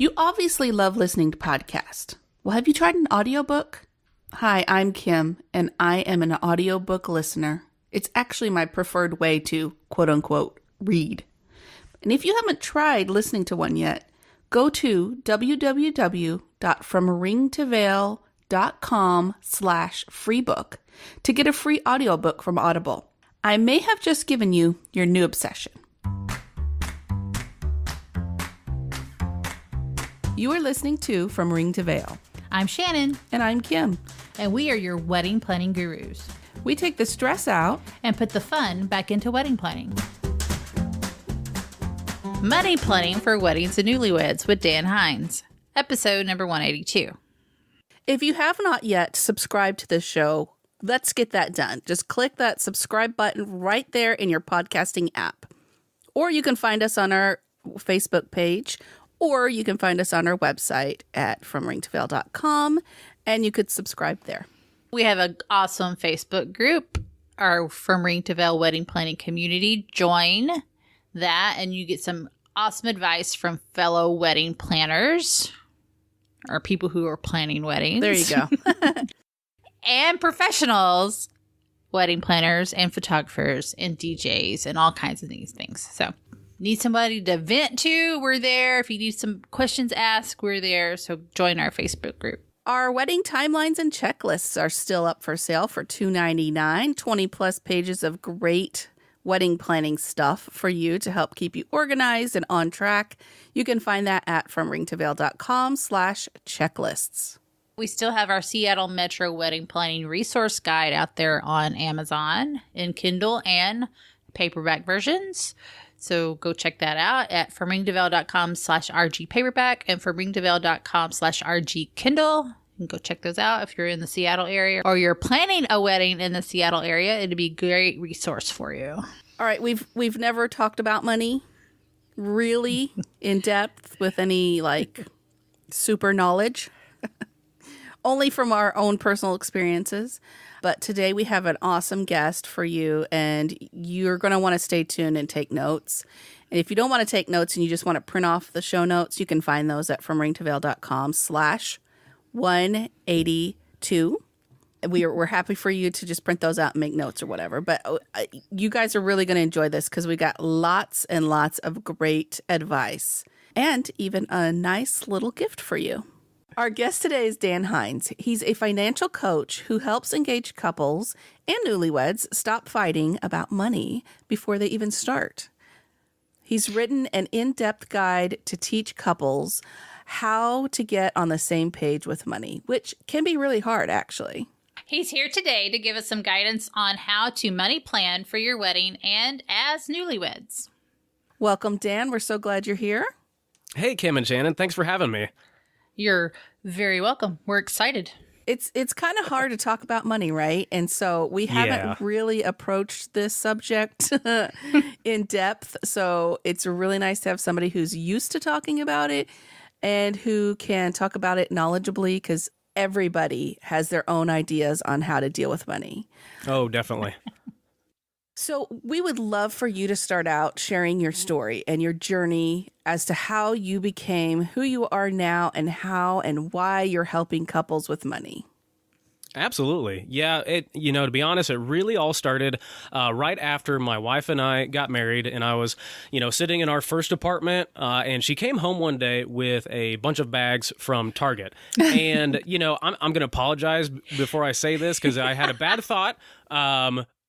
You obviously love listening to podcasts. Well, have you tried an audiobook? Hi, I'm Kim, and I am an audiobook listener. It's actually my preferred way to, quote-unquote, read. And if you haven't tried listening to one yet, go to www.fromringtoveil.com/freebook to get a free audiobook from Audible. I may have just given you your new obsession. You are listening to From Ring to Veil. I'm Shannon. And I'm Kim. And we are your wedding planning gurus. We take the stress out and put the fun back into wedding planning. Money Planning for Weddings and Newlyweds with Dan Hinz. Episode number 182. If you have not yet subscribed to this show, let's get that done. Just click that subscribe button right there in your podcasting app. Or you can find us on our Facebook page, or you can find us on our website at fromringtoveil.com, and you could subscribe there. We have an awesome Facebook group, our From Ring to Veil wedding planning community. Join that, and you get some awesome advice from fellow wedding planners, or people who are planning weddings. There you go. And professionals, wedding planners and photographers and DJs and all kinds of these things. So need somebody to vent to, we're there. If you need some questions asked, we're there. So join our Facebook group. Our wedding timelines and checklists are still up for sale for $2.99. 20 plus pages of great wedding planning stuff for you to help keep you organized and on track. You can find that at fromringtoveil.com/checklists. We still have our Seattle Metro Wedding Planning Resource Guide out there on Amazon in Kindle and paperback versions. So go check that out at fromringtoveil.com/RG paperback and fromringtoveil.com/RG Kindle. You can go check those out if you're in the Seattle area or you're planning a wedding in the Seattle area. It'd be a great resource for you. All right, we've never talked about money really in depth with any super knowledge. Only from our own personal experiences. But today we have an awesome guest for you, and you're going to want to stay tuned and take notes. And if you don't want to take notes and you just want to print off the show notes, you can find those at fromringtoveil.com/182. We're happy for you to just print those out and make notes or whatever. But you guys are really going to enjoy this because we got lots and lots of great advice and even a nice little gift for you. Our guest today is Dan Hinz. He's a financial coach who helps engaged couples and newlyweds stop fighting about money before they even start. He's written an in-depth guide to teach couples how to get on the same page with money, which can be really hard, actually. He's here today to give us some guidance on how to money plan for your wedding and as newlyweds. Welcome, Dan. We're so glad you're here. Hey, Kim and Shannon. Thanks for having me. You're very welcome. We're excited. It's kind of hard to talk about money, right? And so we haven't really approached this subject in depth. So it's really nice to have somebody who's used to talking about it and who can talk about it knowledgeably, because everybody has their own ideas on how to deal with money. Oh, definitely. So we would love for you to start out sharing your story and your journey as to how you became who you are now and how and why you're helping couples with money. Absolutely. Yeah, to be honest, it really all started right after my wife and I got married, and I was, sitting in our first apartment, and she came home one day with a bunch of bags from Target. And, I'm going to apologize before I say this because I had a bad thought.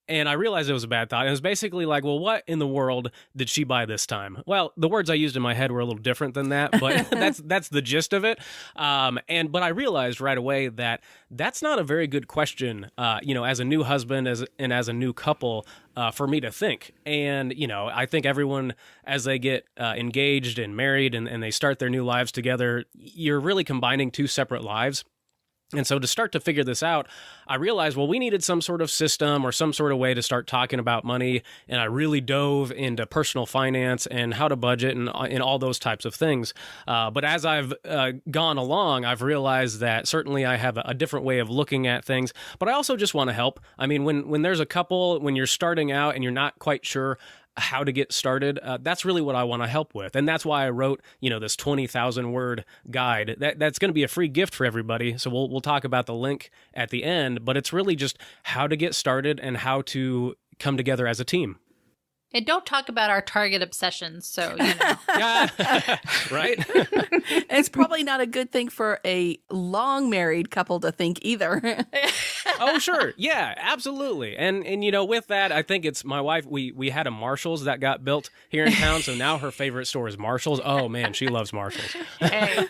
And I realized it was a bad thought. It was basically like, well, what in the world did she buy this time? Well, the words I used in my head were a little different than that, but that's the gist of it. But I realized right away that that's not a very good question, as a new husband and as a new couple, for me to think. And, I think everyone, as they get engaged and married and they start their new lives together, you're really combining two separate lives. And so to start to figure this out, I realized, well, we needed some sort of system or some sort of way to start talking about money. And I really dove into personal finance and how to budget and all those types of things. But as I've gone along, I've realized that certainly I have a different way of looking at things. But I also just want to help. I mean, when there's a couple, when you're starting out and you're not quite sure how to get started, that's really what I want to help with. And that's why I wrote, this 20,000 word guide. That's going to be a free gift for everybody. So we'll talk about the link at the end, but it's really just how to get started and how to come together as a team. And don't talk about our Target obsessions, so, Yeah, right? It's probably not a good thing for a long married couple to think either. Oh, sure. Yeah, absolutely. And with that, I think it's my wife. We had a Marshall's that got built here in town, so now her favorite store is Marshall's. Oh, man, she loves Marshall's. Hey,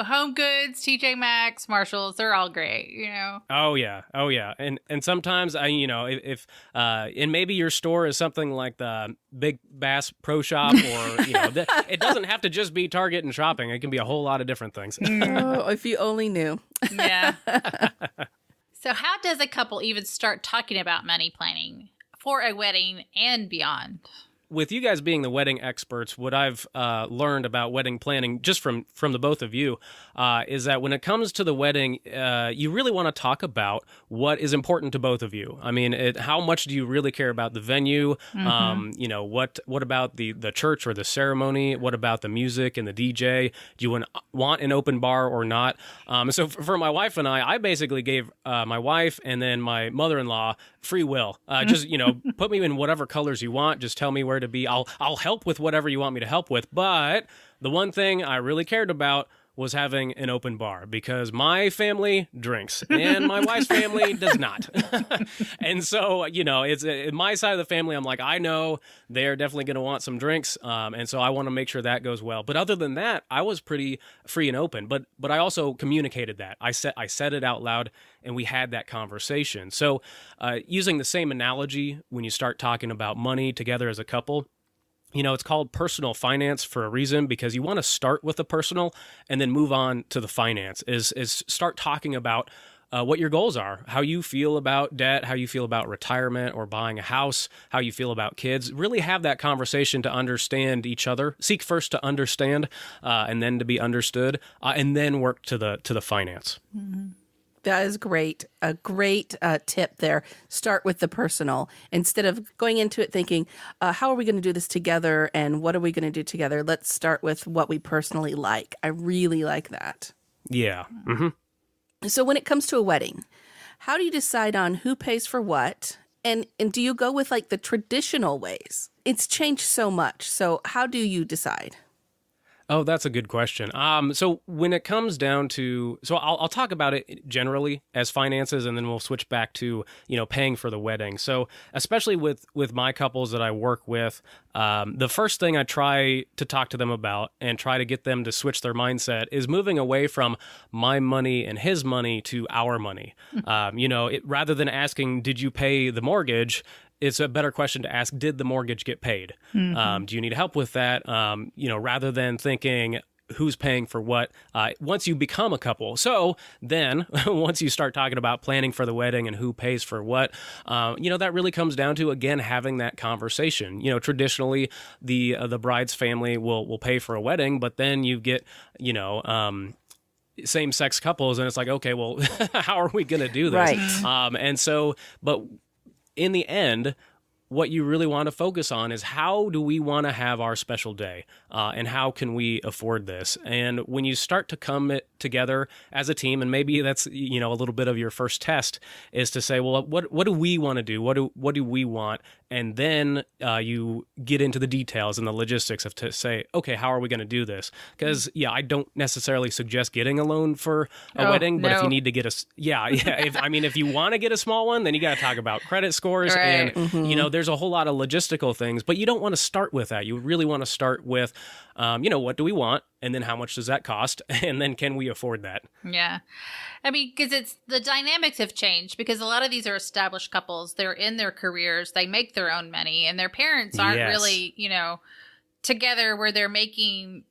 Home Goods, TJ Maxx, Marshalls, they're all great, Oh, yeah. And sometimes, if and maybe your store is something like the Big Bass Pro Shop, or, it doesn't have to just be Target and shopping. It can be a whole lot of different things. Oh, if you only knew. Yeah. So how does a couple even start talking about money planning for a wedding and beyond? With you guys being the wedding experts, what I've learned about wedding planning, just from the both of you, is that when it comes to the wedding, you really want to talk about what is important to both of you. I mean, how much do you really care about the venue? What about the church or the ceremony? What about the music and the DJ? Do you want an open bar or not? So for my wife and I basically gave my wife and then my mother-in-law free will. Just put me in whatever colors you want. Just tell me where to be. I'll help with whatever you want me to help with. But the one thing I really cared about was having an open bar, because my family drinks and my wife's family does not. And so, it's my side of the family. I'm like, I know they're definitely going to want some drinks. And so I want to make sure that goes well. But other than that, I was pretty free and open, but I also communicated that. I said it out loud, and we had that conversation. So using the same analogy, when you start talking about money together as a couple, it's called personal finance for a reason, because you want to start with the personal and then move on to the finance, is start talking about what your goals are, how you feel about debt, how you feel about retirement or buying a house, how you feel about kids. Really have that conversation to understand each other. Seek first to understand, and then to be understood, and then work to the finance. Mm-hmm. That is great. A great tip there. Start with the personal. Instead of going into it thinking, how are we going to do this together and what are we going to do together? Let's start with what we personally like. I really like that. Yeah. Mm-hmm. So when it comes to a wedding, how do you decide on who pays for what? And do you go with like the traditional ways? It's changed so much. So how do you decide? Oh, that's a good question. So when it comes down to, I'll talk about it generally as finances, and then we'll switch back to, paying for the wedding. So especially with my couples that I work with, the first thing I try to talk to them about and try to get them to switch their mindset is moving away from my money and his money to our money. Rather than asking, did you pay the mortgage? It's a better question to ask, did the mortgage get paid? Mm-hmm. Do you need help with that? Rather than thinking who's paying for what, once you become a couple. So then once you start talking about planning for the wedding and who pays for what, that really comes down to, again, having that conversation. Traditionally the bride's family will pay for a wedding, but then you get, same-sex couples, and it's like, okay, well, how are we going to do this? Right. But in the end, what you really want to focus on is, how do we want to have our special day, and how can we afford this? And when you start to come together as a team, and maybe that's a little bit of your first test, is to say, well, what do we want to do? What do we want? And then you get into the details and the logistics of to say, okay, how are we going to do this? Because I don't necessarily suggest getting a loan for a wedding, but if you need to get if you want to get a small one, then you got to talk about credit scores, right. And there's a whole lot of logistical things, but you don't want to start with that. You really want to start with, what do we want? And then how much does that cost? And then can we afford that? Yeah. I mean, because the dynamics have changed, because a lot of these are established couples. They're in their careers. They make their own money, and their parents aren't really, together where they're making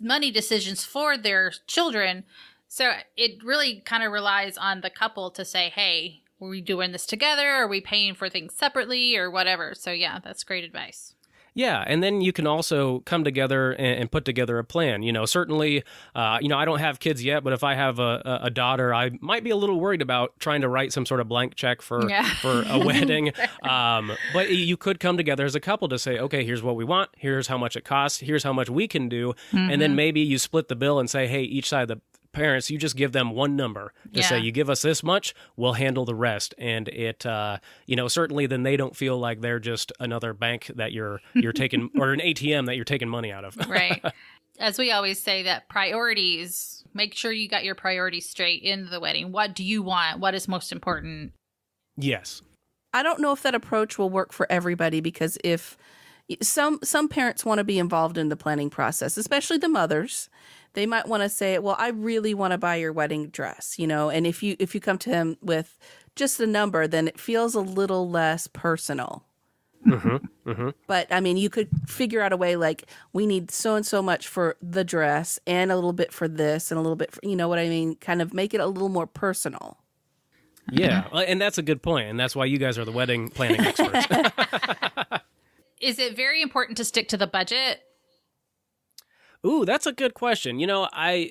money decisions for their children. So it really kind of relies on the couple to say, hey, are we doing this together? Are we paying for things separately or whatever? So yeah, that's great advice. Yeah, and then you can also come together and put together a plan. Certainly, I don't have kids yet, but if I have a daughter, I might be a little worried about trying to write some sort of blank check for a wedding. But you could come together as a couple to say, okay, here's what we want, here's how much it costs, here's how much we can do, and then maybe you split the bill and say, hey, each side of the parents, you just give them one number to say, you give us this much, we'll handle the rest. And it, certainly then they don't feel like they're just another bank that you're taking or an ATM that you're taking money out of. Right. As we always say, that priorities, make sure you got your priorities straight in the wedding. What do you want? What is most important? Yes. I don't know if that approach will work for everybody, because if some parents want to be involved in the planning process, especially the mothers, they might want to say, well, I really want to buy your wedding dress, and if you come to him with just the number, then it feels a little less personal. But I mean, you could figure out a way, like, we need so and so much for the dress and a little bit for this and a little bit for, what I mean, kind of make it a little more personal. Yeah, and that's a good point, and that's why you guys are the wedding planning experts. Is it very important to stick to the budget? Ooh, that's a good question.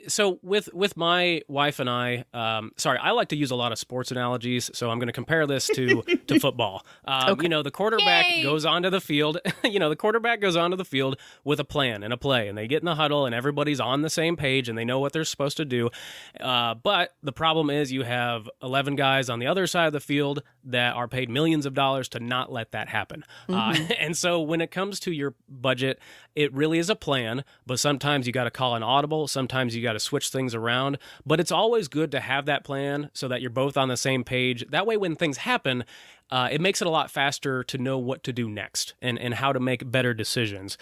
So with my wife and I, I like to use a lot of sports analogies, so I'm going to compare this to football. Okay. The quarterback goes onto the field. The quarterback goes onto the field with a plan and a play, and they get in the huddle, and everybody's on the same page, and they know what they're supposed to do. But the problem is you have 11 guys on the other side of the field that are paid millions of dollars to not let that happen. And so when it comes to your budget, it really is a plan, but sometimes you got to call an audible. Sometimes you got to switch things around. But it's always good to have that plan so that you're both on the same page. That way, when things happen, it makes it a lot faster to know what to do next and how to make better decisions.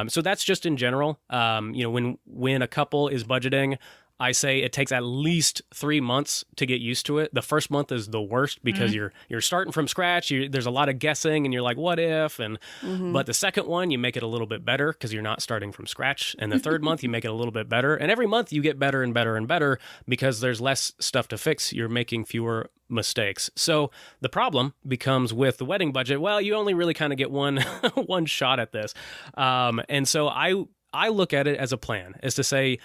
So that's just in general. When a couple is budgeting, I say it takes at least 3 months to get used to it. The first month is the worst because you're starting from scratch. There's a lot of guessing, and you're like, what if? But the second one, you make it a little bit better because you're not starting from scratch. And the third month, you make it a little bit better. And every month, you get better and better and better because there's less stuff to fix. You're making fewer mistakes. So the problem becomes with the wedding budget. Well, you only really kind of get one shot at this. And so I look at it as a plan, is to say,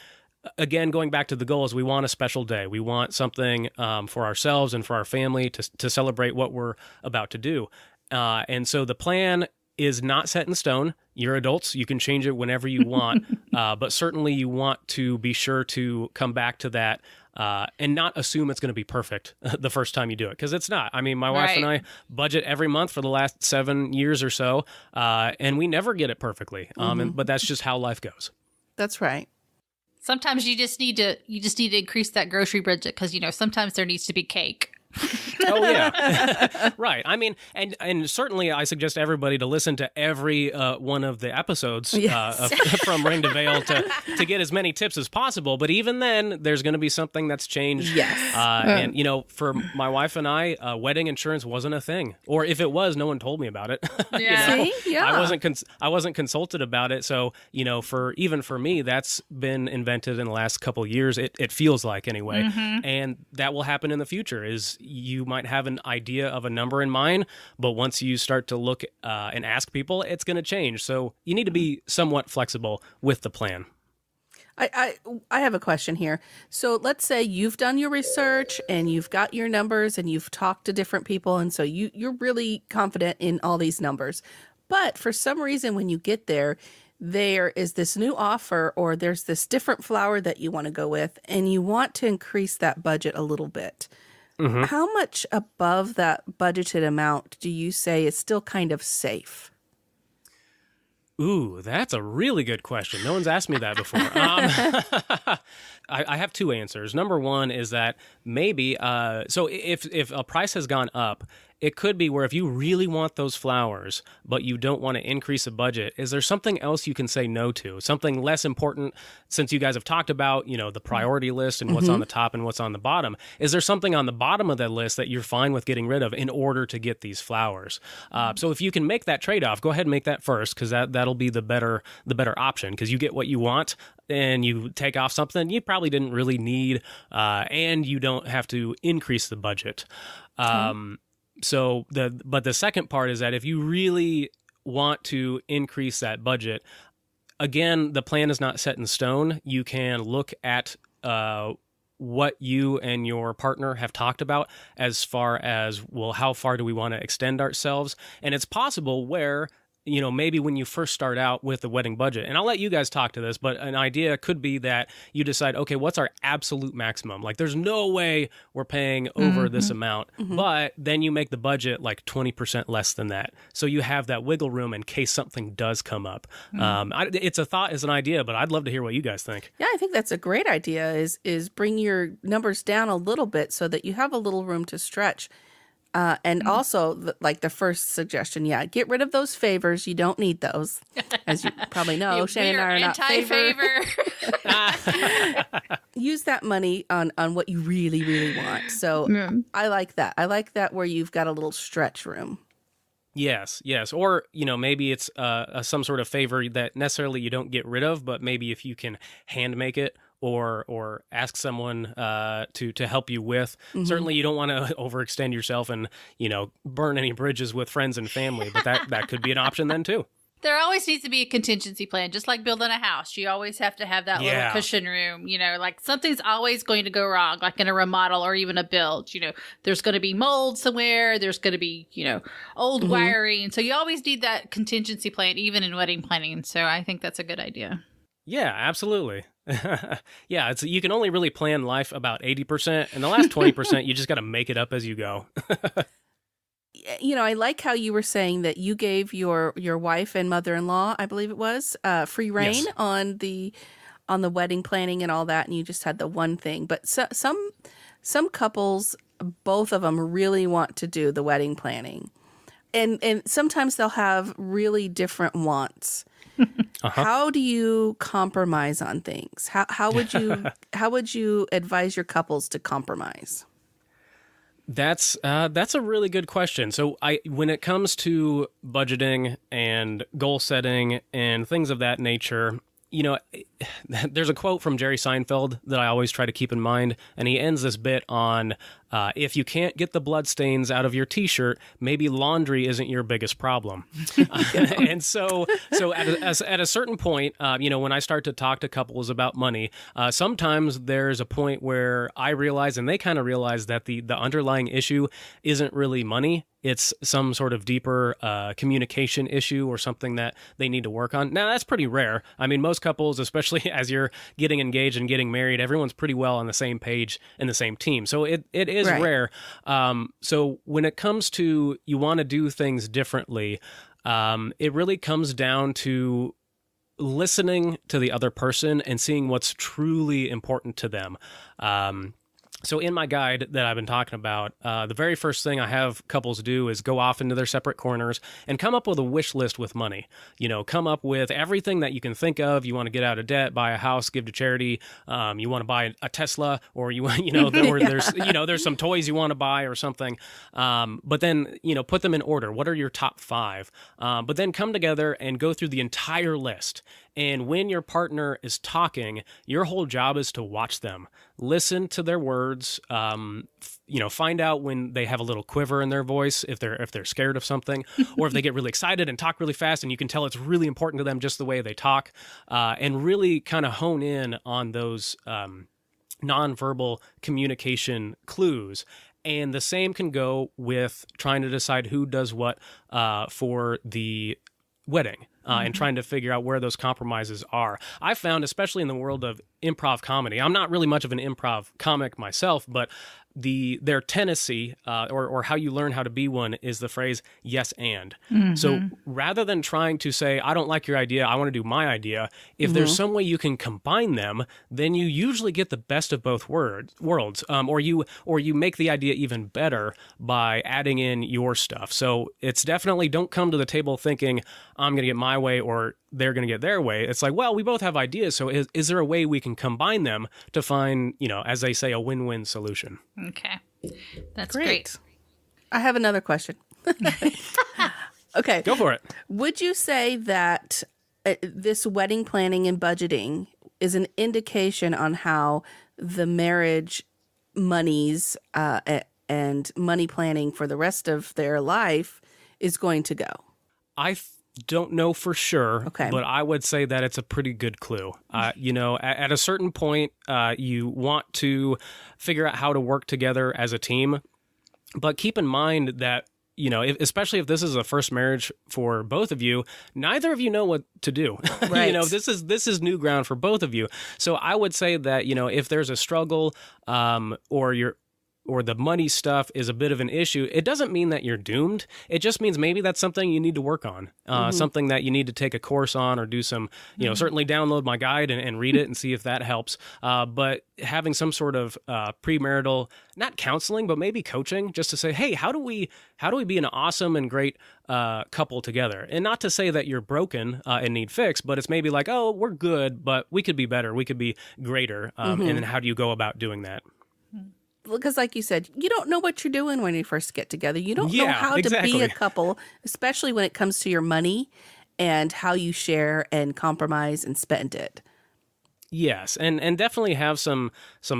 again, going back to the goals, we want a special day. We want something for ourselves and for our family to celebrate what we're about to do. And so the plan is not set in stone. You're adults. You can change it whenever you want. But certainly you want to be sure to come back to that and not assume it's going to be perfect the first time you do it, because it's not. I mean, my wife and I budget every month for the last 7 years or so, and we never get it perfectly. But that's just how life goes. That's right. Sometimes you just need to increase that grocery budget because, sometimes there needs to be cake. Oh, yeah. Right. I mean, and certainly I suggest everybody to listen to every one of the episodes from Ring to Veil to get as many tips as possible. But even then, there's going to be something that's changed. Yes. And, for my wife and I, wedding insurance wasn't a thing. Or if it was, no one told me about it. Yeah. See? Yeah. I wasn't consulted about it. So, for me, that's been invented in the last couple of years. It feels like, anyway. And that will happen in the future. Is you might have an idea of a number in mind, but once you start to look and ask people, it's going to change. So you need to be somewhat flexible with the plan. I have a question here. So let's say you've done your research and you've got your numbers and you've talked to different people, and so you're really confident in all these numbers. But for some reason, when you get there is this new offer, or there's this different flower that you want to go with, and you want to increase that budget a little bit. How much above that budgeted amount do you say is still kind of safe? Ooh, that's a really good question. No one's asked me that before. I have two answers. Number one is that maybe, so if a price has gone up, it could be where if you really want those flowers, but you don't want to increase the budget, is there something else you can say no to? Something less important, since you guys have talked about, the priority list and what's on the top and what's on the bottom. Is there something on the bottom of that list that you're fine with getting rid of in order to get these flowers? So if you can make that trade-off, go ahead and make that first, because that'll be the better option, because you get what you want and you take off something you probably didn't really need, and you don't have to increase the budget. But the second part is that if you really want to increase that budget, again, the plan is not set in stone. You can look at what you and your partner have talked about as far as, well, how far do we want to extend ourselves? And it's possible where, maybe when you first start out with the wedding budget, and I'll let you guys talk to this, but an idea could be that you decide, okay, what's our absolute maximum? Like, there's no way we're paying over this amount, but then you make the budget like 20% less than that. So you have that wiggle room in case something does come up. It's a thought, it's an idea, but I'd love to hear what you guys think. Yeah, I think that's a great idea is bring your numbers down a little bit so that you have a little room to stretch. And also, like the first suggestion, get rid of those favors. You don't need those. As you probably know, Shannon and I are not anti-favor. Use that money on what you really, really want. So I like that. I like that where you've got a little stretch room. Yes. Or, maybe it's some sort of favor that necessarily you don't get rid of, but maybe if you can hand make it or ask someone to help you with. Certainly you don't want to overextend yourself and, burn any bridges with friends and family, but that could be an option then too. There always needs to be a contingency plan, just like building a house. You always have to have that little cushion room, like something's always going to go wrong, like in a remodel or even a build, there's going to be mold somewhere. There's going to be, old wiring. So you always need that contingency plan, even in wedding planning. So I think that's a good idea. Yeah, absolutely. You can only really plan life about 80%, and the last 20%, you just got to make it up as you go. I like how you were saying that you gave your wife and mother-in-law, I believe it was, free reign on the wedding planning and all that, and you just had the one thing. But some couples, both of them really want to do the wedding planning, and sometimes they'll have really different wants. How do you compromise on things? How would you advise your couples to compromise? That's a really good question. So when it comes to budgeting and goal setting and things of that nature, there's a quote from Jerry Seinfeld that I always try to keep in mind, and he ends this bit on, if you can't get the bloodstains out of your T-shirt, maybe laundry isn't your biggest problem. And so at a certain point, when I start to talk to couples about money, sometimes there's a point where I realize, and they kind of realize, that the underlying issue isn't really money. It's some sort of deeper communication issue or something that they need to work on. Now, that's pretty rare. I mean, most couples, especially as you're getting engaged and getting married, everyone's pretty well on the same page and the same team. So it is right. Rare. So when it comes to you want to do things differently, it really comes down to listening to the other person and seeing what's truly important to them. So in my guide that I've been talking about, the very first thing I have couples do is go off into their separate corners and come up with a wish list with money. Come up with everything that you can think of. You want to get out of debt, buy a house, give to charity. You want to buy a Tesla, or there's some toys you want to buy or something. But then, put them in order. What are your top 5? But then come together and go through the entire list. And when your partner is talking, your whole job is to watch them, listen to their words, find out when they have a little quiver in their voice, if they're scared of something, or if they get really excited and talk really fast, and you can tell it's really important to them just the way they talk, and really kind of hone in on those nonverbal communication clues. And the same can go with trying to decide who does what for the wedding. And trying to figure out where those compromises are. I found, especially in the world of improv comedy, I'm not really much of an improv comic myself, but their tendency or how you learn how to be one is the phrase yes and. So rather than trying to say, I don't like your idea, I want to do my idea, if there's some way you can combine them, then you usually get the best of both worlds. Or you make the idea even better by adding in your stuff. So it's definitely, don't come to the table thinking I'm going to get my way or they're going to get their way. It's like, well, we both have ideas, so is there a way we can combine them to find, as they say, a win-win solution? Okay. That's great. I have another question. Okay. Go for it. Would you say that this wedding planning and budgeting is an indication on how the marriage monies and money planning for the rest of their life is going to go? Don't know for sure, Okay. but I would say that it's a pretty good clue. At a certain point, you want to figure out how to work together as a team, but keep in mind that, especially if this is a first marriage for both of you, neither of you know what to do. Right. This is new ground for both of you. So I would say that, if there's a struggle, or the money stuff is a bit of an issue, it doesn't mean that you're doomed. It just means maybe that's something you need to work on, something that you need to take a course on or do some, certainly download my guide and read it and see if that helps. But having some sort of premarital, not counseling, but maybe coaching, just to say, hey, how do we be an awesome and great couple together? And not to say that you're broken and need fix, but it's maybe like, oh, we're good, but we could be better. We could be greater. And then how do you go about doing that? Because like you said, you don't know what you're doing when you first get together. You don't know how exactly. to be a couple, especially when it comes to your money and how you share and compromise and spend it. Yes, and definitely have some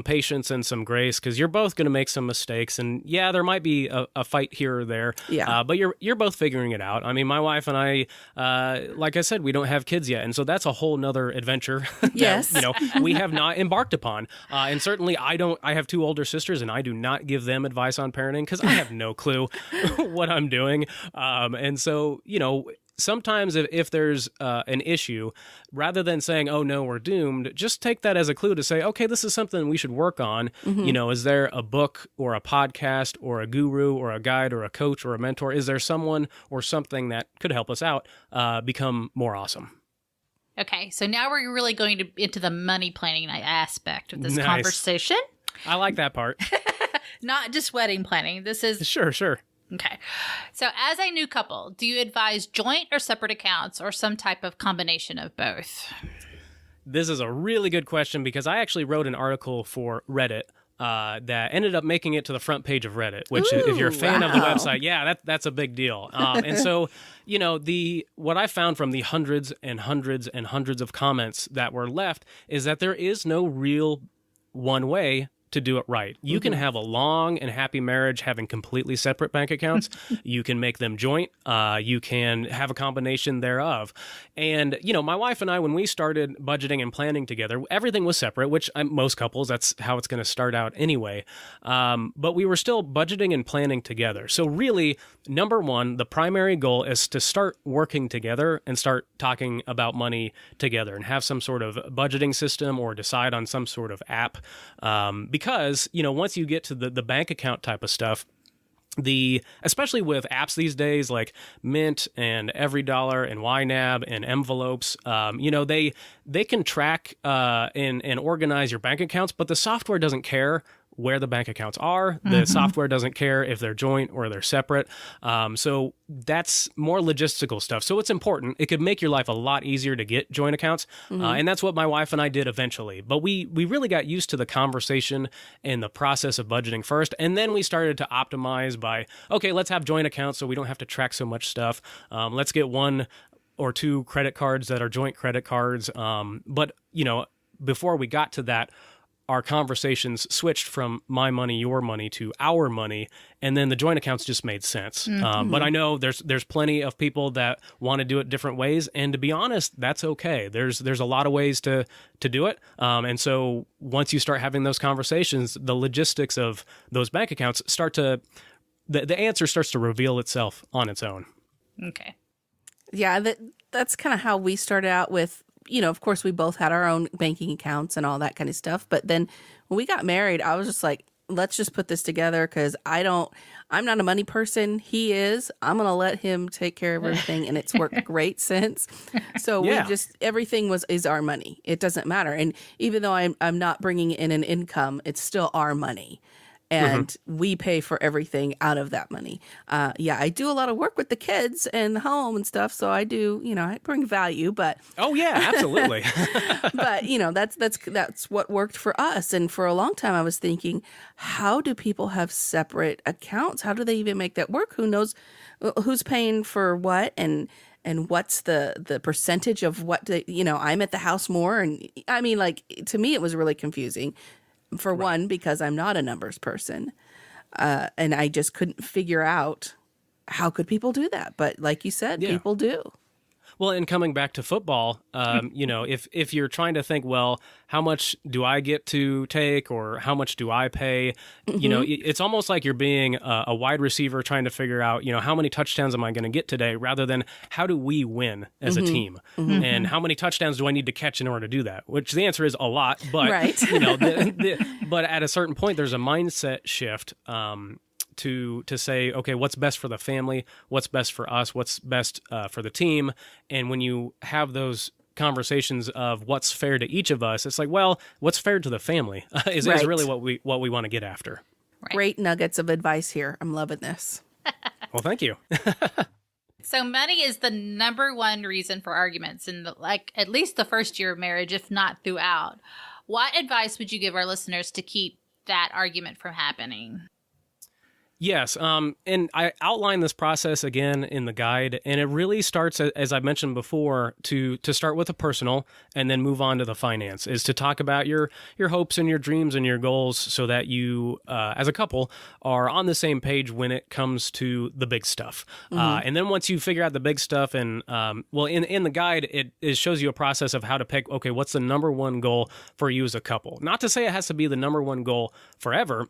patience and some grace, because you're both going to make some mistakes, and there might be a fight here or there. Yeah. But you're both figuring it out. I mean, my wife and I, like I said, we don't have kids yet, and so that's a whole nother adventure Yes. that we have not embarked upon. And certainly, I have two older sisters, and I do not give them advice on parenting because I have no clue what I'm doing. And so sometimes if there's an issue, rather than saying, oh, no, we're doomed, just take that as a clue to say, okay, this is something we should work on. Is there a book or a podcast or a guru or a guide or a coach or a mentor? Is there someone or something that could help us out become more awesome? Okay, so now we're really going into the money planning aspect of this Nice. conversation. I like that part. Not just wedding planning. This is... Sure. Okay. So as a new couple, do you advise joint or separate accounts or some type of combination of both? This is a really good question, because I actually wrote an article for Reddit that ended up making it to the front page of Reddit, which if you're a fan of the website, that's a big deal. And so, what I found from the hundreds and hundreds and hundreds of comments that were left is that there is no real one way to do it right. You can have a long and happy marriage having completely separate bank accounts. You can make them joint. You can have a combination thereof. And, my wife and I, when we started budgeting and planning together, everything was separate, which most couples, that's how it's going to start out anyway. But we were still budgeting and planning together. So really, number one, the primary goal is to start working together and start talking about money together and have some sort of budgeting system or decide on some sort of app. Because, once you get to the bank account type of stuff, especially with apps these days like Mint and EveryDollar and YNAB and envelopes, they can track and organize your bank accounts, but the software doesn't care where the bank accounts are. The software doesn't care if they're joint or they're separate. So that's more logistical stuff. So it's important. It could make your life a lot easier to get joint accounts. And that's what my wife and I did eventually. But we really got used to the conversation and the process of budgeting first. And then we started to optimize by, okay, let's have joint accounts so we don't have to track so much stuff. Let's get one or two credit cards that are joint credit cards. But before we got to that, our conversations switched from my money, your money to our money, and then the joint accounts just made sense. But I know there's plenty of people that want to do it different ways, and to be honest, that's okay. There's a lot of ways to do it, and so once you start having those conversations, the logistics of those bank accounts the answer starts to reveal itself on its own. Okay. Yeah, that's kind of how we started out with. Of course, we both had our own banking accounts and all that kind of stuff. But then when we got married, I was just like, let's just put this together because I'm not a money person. He is. I'm going to let him take care of everything. And it's worked great since. So everything is our money. It doesn't matter. And even though I'm not bringing in an income, it's still our money. And we pay for everything out of that money. I do a lot of work with the kids and the home and stuff. So I do, I bring value, but. Oh yeah, absolutely. But that's what worked for us. And for a long time I was thinking, how do people have separate accounts? How do they even make that work? Who knows who's paying for what and what's the percentage of what I'm at the house more. And I mean, to me, it was really confusing. For one, because I'm not a numbers person, and I just couldn't figure out how could people do that. But like you said, people do. Well, and coming back to football, if you're trying to think, well, how much do I get to take or how much do I pay? It's almost like you're being a wide receiver trying to figure out, how many touchdowns am I going to get today rather than how do we win as a team? And how many touchdowns do I need to catch in order to do that? Which the answer is a lot, but, right. But at a certain point, there's a mindset shift to say, okay, what's best for the family? What's best for us? What's best for the team? And when you have those conversations of what's fair to each of us, it's like, well, what's fair to the family is really what we want to get after. Right. Great nuggets of advice here. I'm loving this. Well, thank you. So money is the number one reason for arguments in at least the first year of marriage, if not throughout. What advice would you give our listeners to keep that argument from happening? Yes, and I outline this process again in the guide, and it really starts, as I mentioned before, to start with the personal and then move on to the finance, is to talk about your hopes and your dreams and your goals so that you, as a couple, are on the same page when it comes to the big stuff. And then once you figure out the big stuff, and in the guide, it shows you a process of how to pick, okay, what's the number one goal for you as a couple? Not to say it has to be the number one goal forever,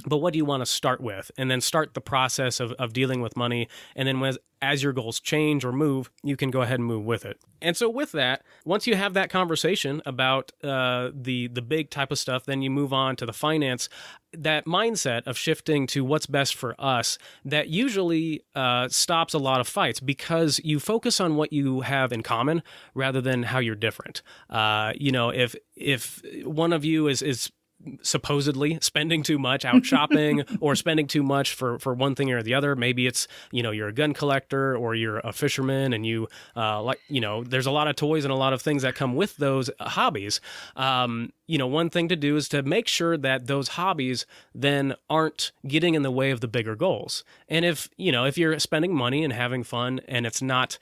but what do you want to start with? And then start the process of dealing with money. And then as your goals change or move, you can go ahead and move with it. And so with that, once you have that conversation about the big type of stuff, then you move on to the finance. That mindset of shifting to what's best for us, that usually stops a lot of fights because you focus on what you have in common rather than how you're different. If one of you is supposedly spending too much out shopping or spending too much for one thing or the other. Maybe it's, you're a gun collector or you're a fisherman and you there's a lot of toys and a lot of things that come with those hobbies. One thing to do is to make sure that those hobbies then aren't getting in the way of the bigger goals. And if you're spending money and having fun and it's not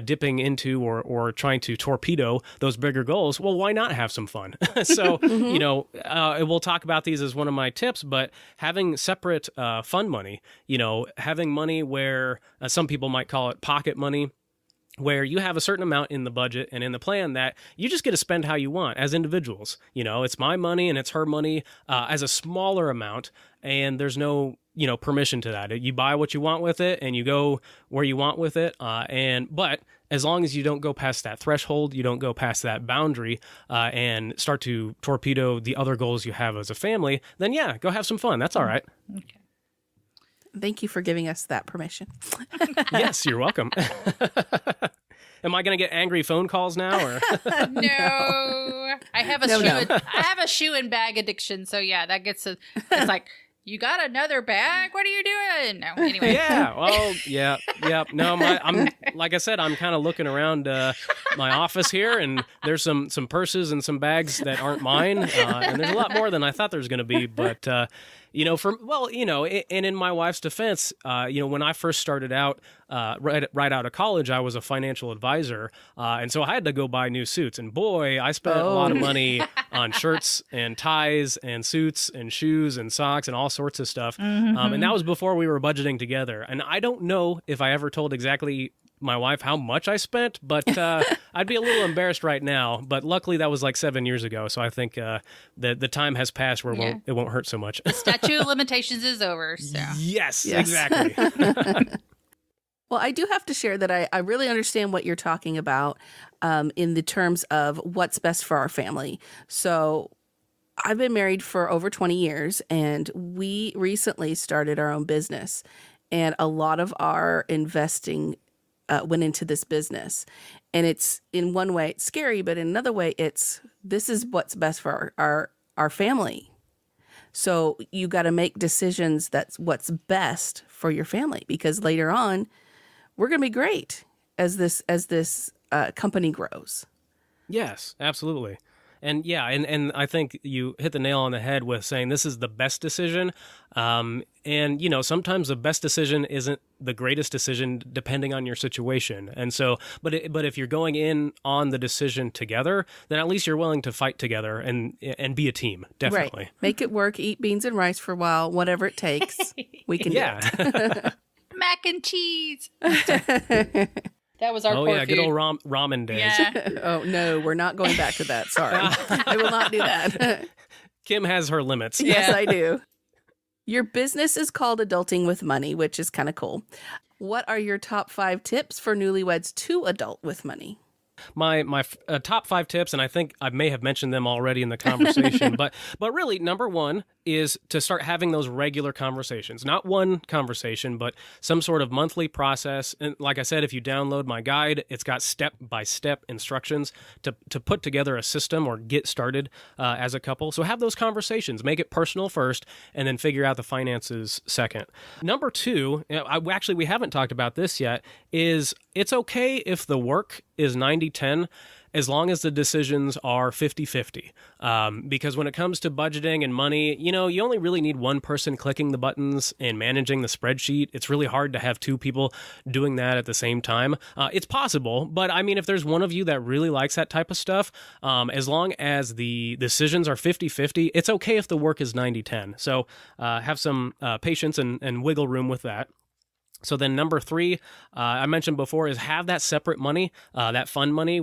dipping into or trying to torpedo those bigger goals, well, why not have some fun? So, we'll talk about these as one of my tips, but having separate fun money, having money where some people might call it pocket money, where you have a certain amount in the budget and in the plan that you just get to spend how you want as individuals. It's my money and it's her money as a smaller amount, and there's no permission to that. You buy what you want with it and you go where you want with it. But as long as you don't go past that threshold, you don't go past that boundary and start to torpedo the other goals you have as a family, then yeah, go have some fun. That's all right. Okay. Thank you for giving us that permission. Yes, you're welcome. Am I going to get angry phone calls now? Or No, I have a I have a shoe and bag addiction. So yeah, that gets it's like, you got another bag? What are you doing? No, anyway. Yeah. Well, yeah. No, I'm like I said, I'm kind of looking around my office here, and there's some purses and some bags that aren't mine, and there's a lot more than I thought there was going to be. But and in my wife's defense, when I first started out, right out of college, I was a financial advisor, and so I had to go buy new suits. And boy, I spent a lot of money on shirts and ties and suits and shoes and socks and all sorts of stuff. And that was before we were budgeting together. And I don't know if I ever told exactly my wife how much I spent, but I'd be a little embarrassed right now. But luckily, that was like 7 years ago, so I think the time has passed where it won't hurt so much. Statute of limitations is over. So yes. Exactly. Well, I do have to share that I really understand what you're talking about in the terms of what's best for our family. So I've been married for over 20 years, and we recently started our own business. And a lot of our investing went into this business. And it's, in one way, it's scary, but in another way, this is what's best for our family. So you got to make decisions that's what's best for your family, because later on, we're going to be great as this company grows. Yes, absolutely. And yeah, and I think you hit the nail on the head with saying this is the best decision. And, sometimes the best decision isn't the greatest decision depending on your situation. And so, but if you're going in on the decision together, then at least you're willing to fight together and be a team. Definitely. Right. Make it work. Eat beans and rice for a while, whatever it takes. We can do it. Mac and cheese. That was our Oh, core yeah, good food. old ramen days. Yeah. Oh, no, we're not going back to that. Sorry. I will not do that. Kim has her limits. Yes, I do. Your business is called Adulting with Money, which is kind of cool. What are your top 5 tips for newlyweds to adult with money? My top 5 tips, and I think I may have mentioned them already in the conversation, but really, number one is to start having those regular conversations. Not one conversation, but some sort of monthly process. And like I said, if you download my guide, it's got step-by-step instructions to put together a system or get started as a couple. So have those conversations. Make it personal first, and then figure out the finances second. Number 2, we haven't talked about this yet, is it's okay if the work is 90-10 as long as the decisions are 50-50. Because when it comes to budgeting and money, you only really need one person clicking the buttons and managing the spreadsheet. It's really hard to have 2 people doing that at the same time. It's possible, but I mean, if there's one of you that really likes that type of stuff, as long as the decisions are 50-50, it's okay if the work is 90-10. So have some patience and wiggle room with that. So then number 3, I mentioned before, is have that separate money, that fun money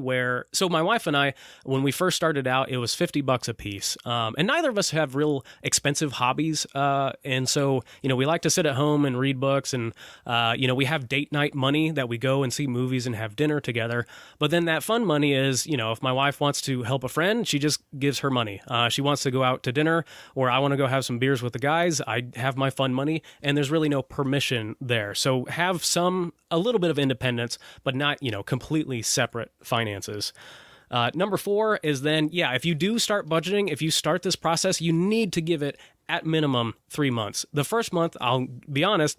so my wife and I, when we first started out, it was $50 a piece. And neither of us have real expensive hobbies. And so, we like to sit at home and read books and, we have date night money that we go and see movies and have dinner together. But then that fun money is, if my wife wants to help a friend, she just gives her money. She wants to go out to dinner, or I want to go have some beers with the guys, I have my fun money, and there's really no permission there. So have a little bit of independence, but not, completely separate finances. Number 4 is then, if you do start budgeting, if you start this process, you need to give it at minimum 3 months. The first month, I'll be honest,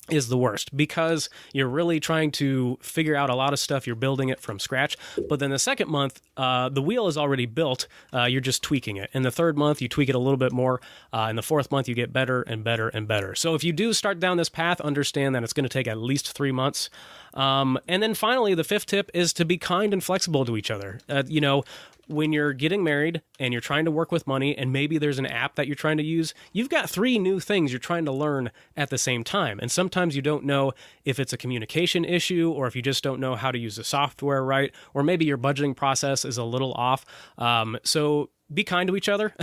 is the worst because you're really trying to figure out a lot of stuff. You're building it from scratch. But then the second month, the wheel is already built. You're just tweaking it. And the third month, you tweak it a little bit more. And the fourth month, you get better and better and better. So if you do start down this path, understand that it's going to take at least 3 months. And then finally, the 5th tip is to be kind and flexible to each other. When you're getting married and you're trying to work with money and maybe there's an app that you're trying to use, you've got 3 new things you're trying to learn at the same time. And sometimes you don't know if it's a communication issue or if you just don't know how to use the software right, or maybe your budgeting process is a little off. So be kind to each other.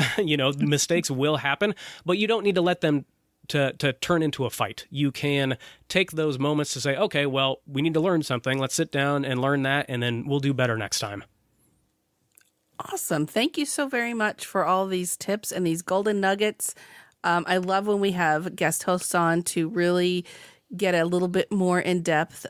Mistakes will happen, but you don't need to let them to turn into a fight. You can take those moments to say, okay, well, we need to learn something. Let's sit down and learn that, and then we'll do better next time. Awesome. Thank you so very much for all these tips and these golden nuggets. I love when we have guest hosts on to really get a little bit more in-depth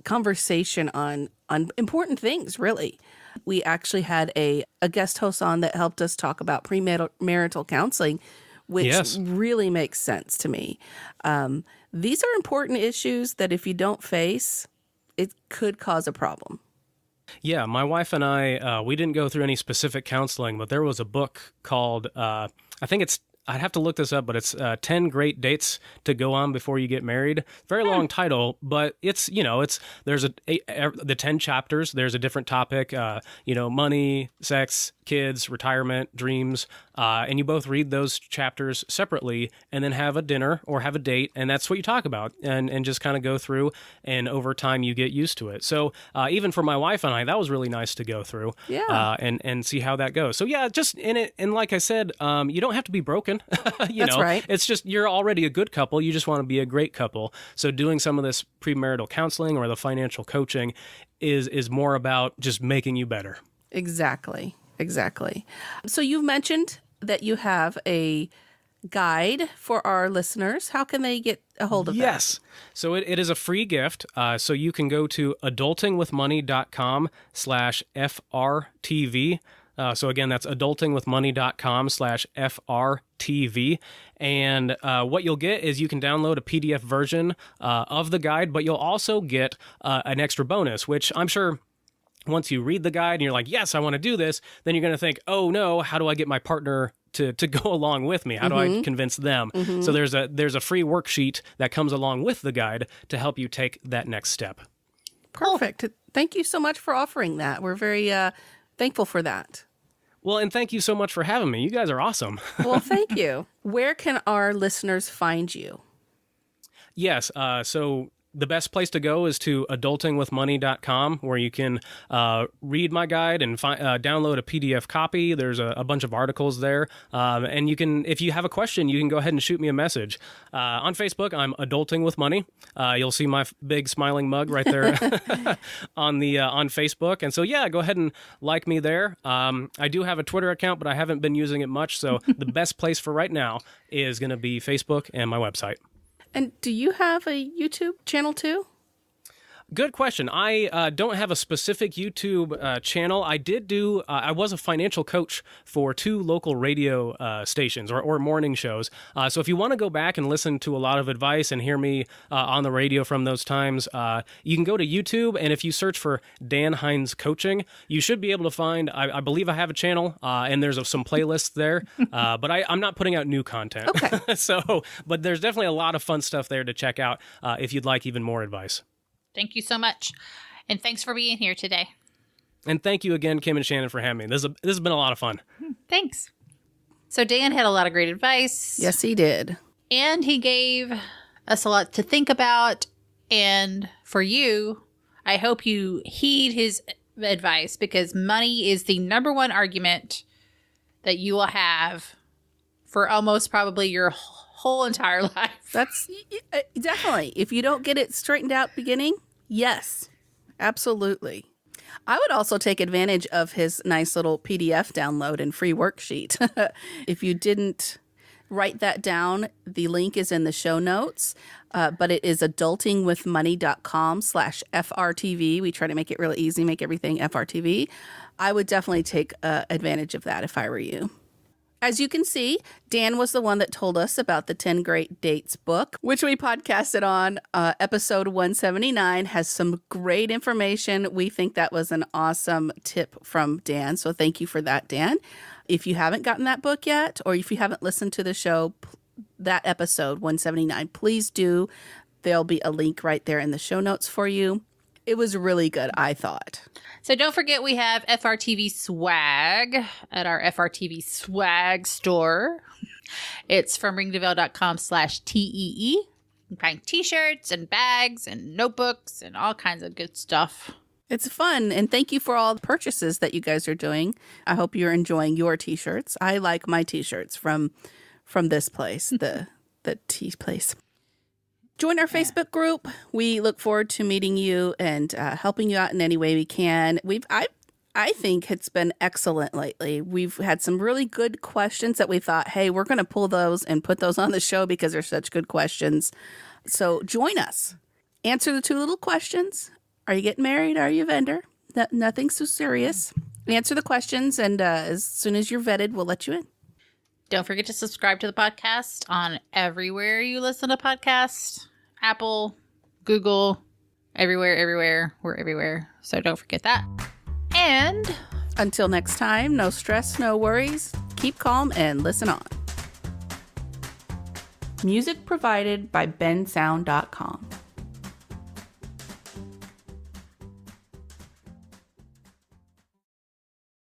conversation on important things, really. We actually had a guest host on that helped us talk about premarital counseling, which really makes sense to me. These are important issues that if you don't face, it could cause a problem. Yeah, my wife and I, we didn't go through any specific counseling, but there was a book called, I'd have to look this up, but it's 10 Great Dates to Go On Before You Get Married. Very long title, but there's the 10 chapters. There's a different topic, money, sex, kids, retirement, dreams, and you both read those chapters separately and then have a dinner or have a date, and that's what you talk about and just kind of go through, and over time you get used to it. So even for my wife and I, that was really nice to go through and see how that goes. So yeah, just in it, and like I said, you don't have to be broken. That's right. It's just you're already a good couple. You just want to be a great couple. So doing some of this premarital counseling or the financial coaching is more about just making you better. Exactly. So you've mentioned that you have a guide for our listeners. How can they get a hold of that? Yes. So it is a free gift. So you can go to adultingwithmoney.com/FRTV. So again, that's adultingwithmoney.com/FRTV. And what you'll get is you can download a PDF version of the guide, but you'll also get an extra bonus, which I'm sure once you read the guide and you're like, yes, I want to do this, then you're going to think, oh no, how do I get my partner to go along with me? How do I convince them? So there's a free worksheet that comes along with the guide to help you take that next step. Perfect. Thank you so much for offering that. We're very thankful for that. Well, and thank you so much for having me. You guys are awesome. Well, thank you. Where can our listeners find you? Yes. So the best place to go is to adultingwithmoney.com, where you can read my guide and download a PDF copy. There's a bunch of articles there. And you can, if you have a question, you can go ahead and shoot me a message. On Facebook, I'm Adulting with Money. You'll see my big smiling mug right there on Facebook. And so, yeah, go ahead and like me there. I do have a Twitter account, but I haven't been using it much. So the best place for right now is going to be Facebook and my website. And do you have a YouTube channel too? Good question. I don't have a specific YouTube channel. I did do, I was a financial coach for 2 local radio stations or morning shows. So if you want to go back and listen to a lot of advice and hear me on the radio from those times, you can go to YouTube, and if you search for Dan Hinz Coaching, you should be able to find, I believe I have a channel, and there's some playlists there, but I'm not putting out new content. Okay. But there's definitely a lot of fun stuff there to check out if you'd like even more advice. Thank you so much. And thanks for being here today. And thank you again, Kim and Shannon, for having me. This has been a lot of fun. Thanks. So Dan had a lot of great advice. Yes, he did. And he gave us a lot to think about. And for you, I hope you heed his advice, because money is the number one argument that you will have for almost probably your whole entire life. That's definitely. If you don't get it straightened out beginning, yes, absolutely. I would also take advantage of his nice little PDF download and free worksheet. If you didn't write that down, the link is in the show notes, but it is adultingwithmoney.com/FRTV. We try to make it really easy, make everything FRTV. I would definitely take advantage of that if I were you. As you can see, Dan was the one that told us about the 10 Great Dates book, which we podcasted on. Episode 179 has some great information. We think that was an awesome tip from Dan. So thank you for that, Dan. If you haven't gotten that book yet, or if you haven't listened to the show, that episode 179, please do. There'll be a link right there in the show notes for you. It was really good, I thought. So don't forget, we have FRTV swag at our FRTV swag store. It's from ringdeville.com/TEE. You can find t-shirts and bags and notebooks and all kinds of good stuff. It's fun, and thank you for all the purchases that you guys are doing. I hope you're enjoying your t-shirts. I like my t-shirts from this place, the tea place. Join our Facebook group. We look forward to meeting you and helping you out in any way we can. I think it's been excellent lately. We've had some really good questions that we thought, hey, we're going to pull those and put those on the show because they're such good questions. So join us. Answer the 2 little questions. Are you getting married? Are you a vendor? Nothing so serious. Answer the questions, and as soon as you're vetted, we'll let you in. Don't forget to subscribe to the podcast on everywhere you listen to podcasts. Apple, Google, everywhere. We're everywhere. So don't forget that. And until next time, no stress, no worries. Keep calm and listen on. Music provided by bensound.com.